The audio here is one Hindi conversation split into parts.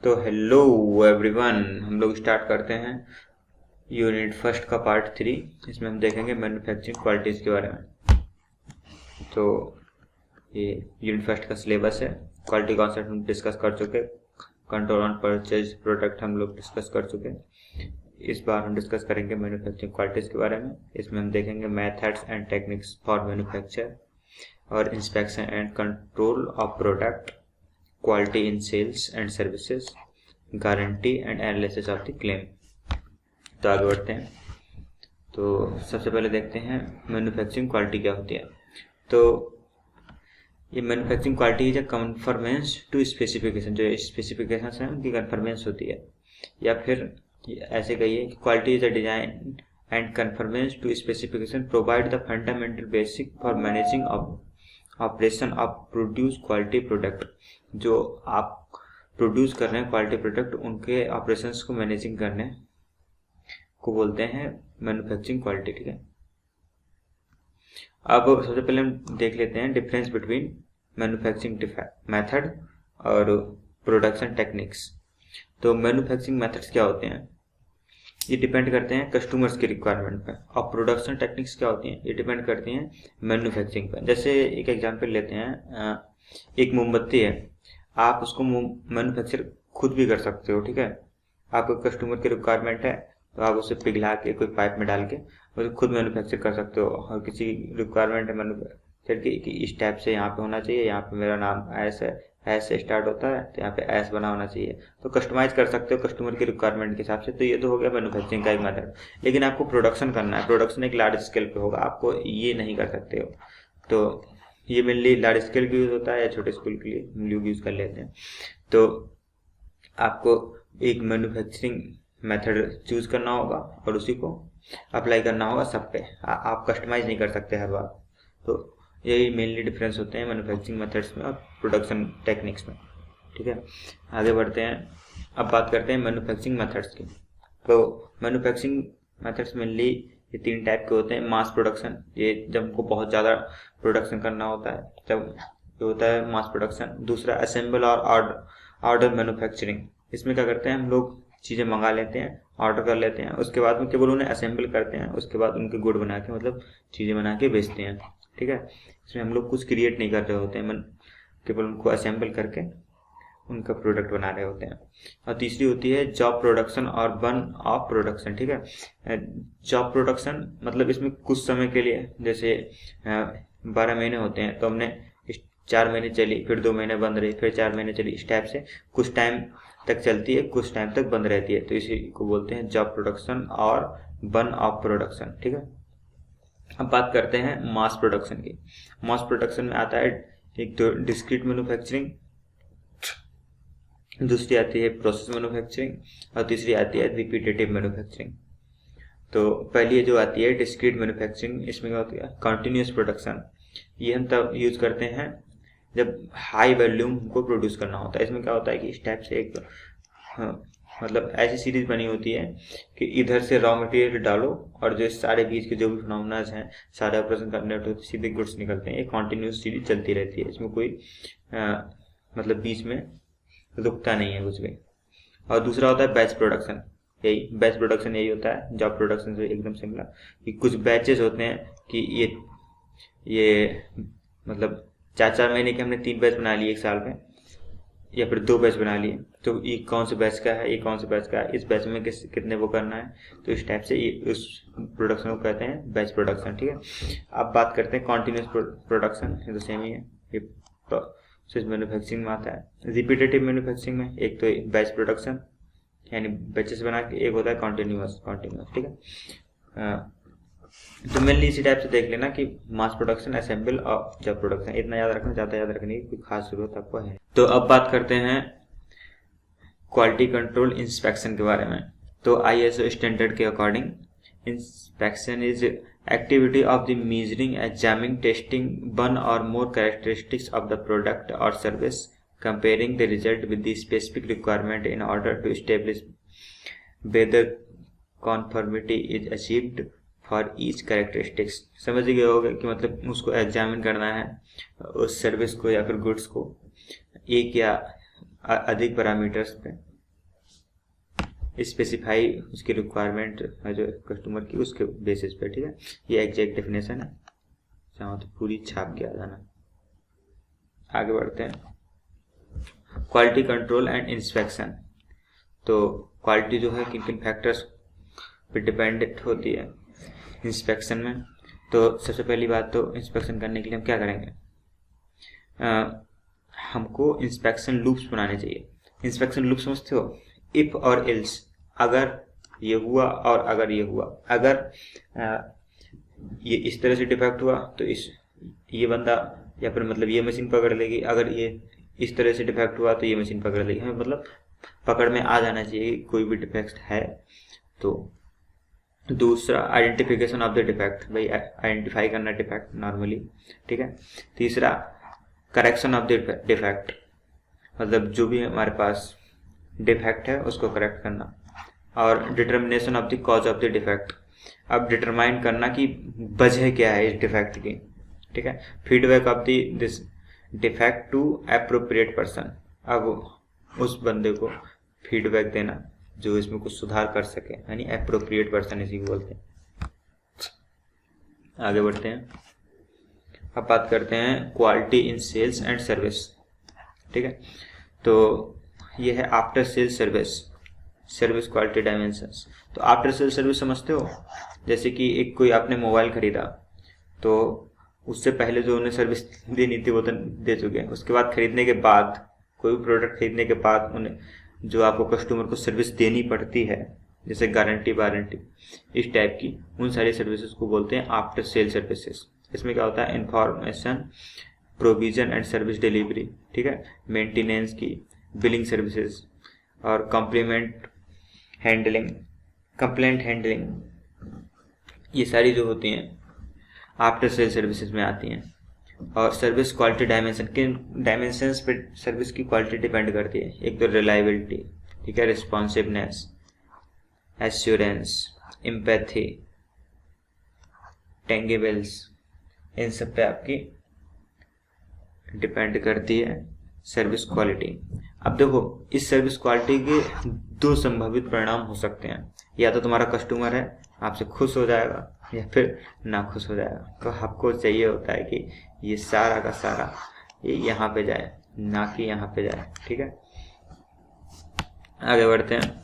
तो हेलो एवरीवन, हम लोग स्टार्ट करते हैं यूनिट फर्स्ट का पार्ट 3। इसमें हम देखेंगे मैन्युफैक्चरिंग क्वालिटीज़ के बारे में। तो ये यूनिट फर्स्ट का सिलेबस है। क्वालिटी कॉन्सेप्ट हम डिस्कस कर चुके, कंट्रोल ऑन परचेज प्रोडक्ट हम लोग डिस्कस कर चुके। इस बार हम डिस्कस करेंगे मैन्युफैक्चरिंग क्वालिटीज़ के बारे में। इसमें हम देखेंगे methods and techniques for manufacture और inspection and control of product, quality in sales and services, guarantee and analysis of the claim. तो आगे बढ़ते हैं। तो सबसे पहले देखते हैं मैन्युफैक्चरिंग क्वालिटी क्या होती है। तो ये manufacturing quality is a conformance to specification. जो स्पेसिफिकेशन है उनकी कन्फर्मेंस होती है, या फिर ऐसे कहिए कि quality is a design and conformance to specification provide the fundamental basic for managing operation of produce quality product. जो आप प्रोड्यूस कर रहे हैं क्वालिटी प्रोडक्ट, उनके ऑपरेशंस को मैनेजिंग करने को बोलते हैं मैन्युफैक्चरिंग क्वालिटी। ठीक है, अब सबसे पहले हम देख लेते हैं डिफरेंस बिटवीन मैन्युफैक्चरिंग मेथड और प्रोडक्शन टेक्निक्स। तो मैन्युफैक्चरिंग मेथड्स क्या होते हैं, ये डिपेंड करते हैं कस्टमर्स की रिक्वायरमेंट पर। और प्रोडक्शन टेक्निक्स क्या होती हैं, ये डिपेंड करती हैं मैन्युफैक्चरिंग पर। जैसे एक एग्जांपल लेते हैं, एक मोमबत्ती है, आप उसको मैन्युफैक्चर खुद भी कर सकते हो। ठीक है, आपको कस्टमर की रिक्वायरमेंट है तो आप उसे पिघला के कोई पाइप में डाल के उसे खुद मैन्युफैक्चर कर सकते हो। और किसी रिक्वायरमेंट है मैन्युफैक्चर की कि इस टाइप से यहाँ पे होना चाहिए, यहाँ पे मेरा नाम ऐस है, ऐस से स्टार्ट होता है तो यहाँ पे ऐस बना होना चाहिए, तो कस्टमाइज कर सकते हो कस्टमर की रिक्वायरमेंट के हिसाब से। तो ये तो हो गया मैन्युफैक्चरिंग का एक मेथड। लेकिन आपको प्रोडक्शन करना है, प्रोडक्शन एक लार्ज स्केल पे होगा, आपको ये नहीं कर सकते हो। तो ये मेनली लार्ज स्केल के यूज़ होता है या छोटे स्केल के लिए हम लोग यूज़ कर लेते हैं। तो आपको एक मैन्युफैक्चरिंग मेथड चूज़ करना होगा और उसी को अप्लाई करना होगा सब पे। आप कस्टमाइज नहीं कर सकते हर बार। तो यही मेनली डिफरेंस होते हैं मैन्युफैक्चरिंग मेथड्स में और प्रोडक्शन टेक्निक्स में। ठीक है, आगे बढ़ते हैं। अब बात करते हैं मैन्युफैक्चरिंग मेथड्स की। तो मैन्युफैक्चरिंग मेथड्स मेनली ये 3 टाइप के होते हैं। मास प्रोडक्शन, ये जब हमको बहुत ज़्यादा प्रोडक्शन करना होता है तब ये होता है मास प्रोडक्शन। दूसरा असेंबल और ऑर्डर मैन्युफैक्चरिंग, इसमें क्या करते हैं हम लोग चीज़ें मंगा लेते हैं, ऑर्डर कर लेते हैं, उसके बाद में केवल उन्हें असेंबल करते हैं, उसके बाद उनके गुड बना के मतलब चीज़ें बना के बेचते हैं। ठीक है, इसमें हम लोग कुछ क्रिएट नहीं कर रहे होते हैं, केवल उनको असेंबल करके उनका प्रोडक्ट बना रहे होते हैं। और तीसरी होती है जॉब प्रोडक्शन और बर्न ऑफ प्रोडक्शन। ठीक है, जॉब प्रोडक्शन मतलब इसमें कुछ समय के लिए, जैसे 12 महीने होते हैं तो हमने 4 महीने चली, फिर 2 महीने बंद रही, फिर 4 महीने चली, इस टाइप से कुछ टाइम तक चलती है, कुछ टाइम तक बंद रहती है। तो इसी को बोलते हैं जॉब प्रोडक्शन और बर्न ऑफ प्रोडक्शन। ठीक है, अब बात करते हैं मास प्रोडक्शन की। मास प्रोडक्शन में आता है एक तो डिस्क्रीट मैन्युफैक्चरिंग, दूसरी आती है प्रोसेस मैन्युफैक्चरिंग और तीसरी आती है रिपीटेटिव मैन्युफैक्चरिंग। तो पहली जो आती है डिस्क्रीट मैन्युफैक्चरिंग, इसमें क्या होती है कंटिन्यूस प्रोडक्शन। ये हम तब यूज करते हैं जब हाई वॉल्यूम को प्रोड्यूस करना होता है। इसमें क्या होता है कि इस टाइप से एक मतलब ऐसी सीरीज बनी होती है कि इधर से रॉ मटेरियल डालो और जो सारे बीच के जो भी फिनोमेनाज हैं सारे ऑपरेशन करने होते हैं, सीधे गुड्स निकलते हैं। ये कॉन्टिन्यूस सीरीज चलती रहती है, इसमें कोई मतलब बीच में रुकता नहीं है कुछ भी। और दूसरा होता है बैच प्रोडक्शन। यही बैच प्रोडक्शन यही होता है जॉब प्रोडक्शन से एकदम सिमिलर, कि कुछ बैचेस होते हैं कि ये मतलब 4 महीने के हमने 3 बैच बना लिए एक साल में, या फिर 2 बैच बना लिए। तो ये कौन से बैच का है, ये कौन से बैच का है, इस बैच में कितने वो करना है, तो इस टाइप से ये उस प्रोडक्शन को कहते हैं बैच प्रोडक्शन। ठीक है, अब बात करते हैं कॉन्टिन्यूस प्रोडक्शन, ये तो सेम ही है, ये प्रोसेस मैन्युफैक्चरिंग में आता है। रिपीटेटिव मैन्युफैक्चरिंग में एक तो बैच प्रोडक्शन यानी बैचेस बना के, एक होता है कॉन्टिन्यूस। ठीक है, तो मेनली इसी टाइप से देख लेना कि मास प्रोडक्शन, असेंबल और जॉब प्रोडक्शन, इतना याद रखना, ज़्यादा याद रखने की कोई खास जरूरत आपको है। तो अब बात करते हैं क्वालिटी कंट्रोल इंस्पेक्शन के बारे में। तो ISO स्टैंडर्ड के according inspection is activity of the measuring, examining, testing one और more characteristics of the product और service, comparing the result with the specific requirement in order to establish whether conformity is achieved for each characteristics. समझ गए होगा कि मतलब उसको एग्जामिन करना है उस सर्विस को या फिर गुड्स को एक या अधिक पैरामीटर्स पे स्पेसिफाई उसकी रिक्वायरमेंट है जो कस्टमर की, उसके बेसिस पे, ठीक है। ये एग्जैक्ट डेफिनेशन है, चाहो तो पूरी छाप के आ जाना। आगे बढ़ते हैं, क्वालिटी कंट्रोल एंड इंस्पेक्शन। तो क्वालिटी जो है किन किन फैक्टर्स पे डिपेंडेंट होती है इंस्पेक्शन में। तो सबसे पहली बात, तो इंस्पेक्शन करने के लिए हम क्या करेंगे, हमको इंस्पेक्शन लूप्स बनाने चाहिए। इंस्पेक्शन लूप समझते हो, इफ और एल्स, अगर ये हुआ और अगर ये हुआ, अगर ये इस तरह से डिफेक्ट हुआ तो ये बंदा या फिर मतलब ये मशीन पकड़ लेगी, अगर ये इस तरह से डिफेक्ट हुआ तो ये मशीन पकड़ लेगी। हमें मतलब पकड़ में आ जाना चाहिए कोई भी डिफेक्ट है तो। दूसरा, आइडेंटिफिकेशन ऑफ द डिफेक्ट, भाई आइडेंटिफाई करना डिफेक्ट नॉर्मली, ठीक है। तीसरा, करेक्शन ऑफ द डिफेक्ट, मतलब जो भी हमारे पास डिफेक्ट है उसको करेक्ट करना। और determination of the cause of the defect, अब डिटरमाइन करना कि वजह क्या है इस डिफेक्ट की, ठीक है। Feedback of this defect to appropriate person, अब उस बंदे को फीडबैक देना जो इसमें कुछ सुधार कर सके, यानी एप्रोप्रिएट पर्सन इसी को बोलते हैं। आगे बढ़ते हैं, अब बात करते हैं quality in sales and service, ठीक है। तो ये है after sales service quality dimensions. तो आफ्टर सेल सर्विस समझते हो, जैसे कि एक कोई आपने मोबाइल खरीदा तो उससे पहले जो उन्हें सर्विस देनी थी वो तो दे चुके हैं, उसके बाद खरीदने के बाद, कोई भी प्रोडक्ट खरीदने के बाद उन्हें जो आपको कस्टमर को सर्विस देनी पड़ती है, जैसे गारंटी वारंटी इस टाइप की, उन सारी सर्विसेज को बोलते हैं आफ्टर सेल सर्विसेज। इसमें क्या होता है, information provision and service delivery, ठीक है, मेंटेनेंस की, बिलिंग सर्विसेज और कंप्लेंट हैंडलिंग, ये सारी जो होती हैं आफ्टर सेल सर्विसेज में आती हैं। और सर्विस क्वालिटी डायमेंशन, किन डायमेंशंस पे सर्विस की क्वालिटी डिपेंड करती है, एक तो रिलायबिलिटी, ठीक है, रिस्पॉन्सिवनेस, एश्योरेंस, एम्पैथी, टेंगेबल्स, इन सब पे आपकी डिपेंड करती है सर्विस क्वालिटी। अब देखो, इस सर्विस क्वालिटी के दो संभावित परिणाम हो सकते हैं, या तो तुम्हारा कस्टमर है आपसे खुश हो जाएगा या फिर ना खुश हो जाएगा। तो आपको चाहिए होता है कि ये सारा का सारा ये यहाँ पे जाए, ना कि यहाँ पे जाए, ठीक है। आगे बढ़ते हैं,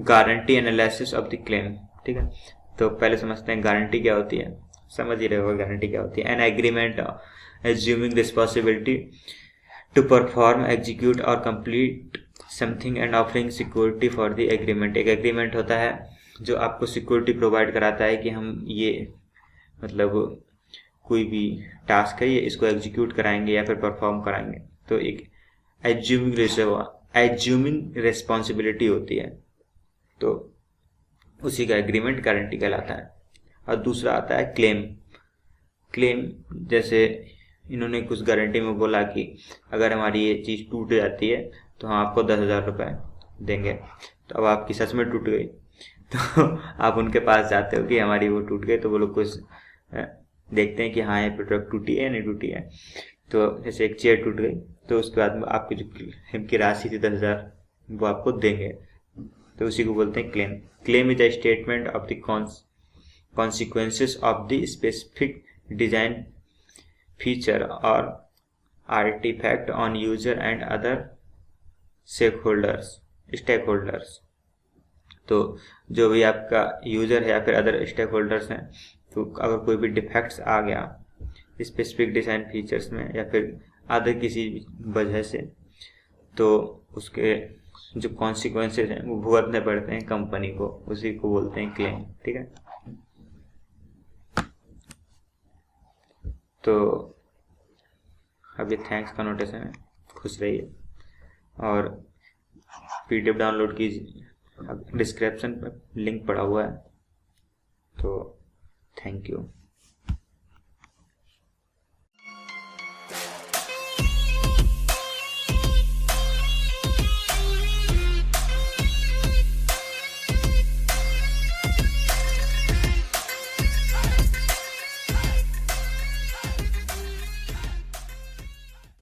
guarantee analysis of the claim, ठीक है। तो पहले समझते हैं गारंटी क्या होती है, समझ ही रहे हो गारंटी क्या होती है। An agreement assuming responsibility to perform, execute और complete something and offering security for the agreement। एक एग्रीमेंट होता है जो आपको सिक्योरिटी प्रोवाइड कराता है कि हम ये मतलब कोई भी टास्क है ये इसको एग्जीक्यूट कराएंगे या फिर परफॉर्म कराएंगे। तो एक एज्यूमिंग रिस्पॉन्सिबिलिटी होती है, तो उसी का एग्रीमेंट गारंटी कहलाता है। और दूसरा आता है क्लेम, जैसे इन्होंने कुछ गारंटी में बोला कि अगर हमारी ये चीज़ टूट जाती है तो हम आपको 10,000 रुपये देंगे। तो अब आपकी सच में टूट गई तो आप उनके पास जाते हो कि हमारी वो टूट गई, तो वो लोग कुछ देखते हैं कि हाँ ये प्रोडक्ट टूटी है नहीं टूटी है। तो जैसे एक चेयर टूट गई तो उसके बाद आपकी जो क्लेम की राशि थी 10,000 वो आपको देंगे, तो उसी को बोलते हैं claim. Claim is a statement of the consequences of the specific design feature or artifact on user and other stakeholders। तो जो भी आपका यूजर है या फिर अदर स्टेक होल्डर्स हैं, तो अगर कोई भी डिफेक्ट्स आ गया स्पेसिफिक डिजाइन फीचर्स में या फिर अदर किसी वजह से, तो उसके जो कॉन्सिक्वेंसेज हैं वो भुगतने पड़ते हैं कंपनी को, उसी को बोलते हैं क्लेम, ठीक है। तो अब ये थैंक्स का नोटेशन है, खुश रहिए और PDF डाउनलोड कीजिए, डिस्क्रिप्शन पर लिंक पड़ा हुआ है। तो थैंक यू।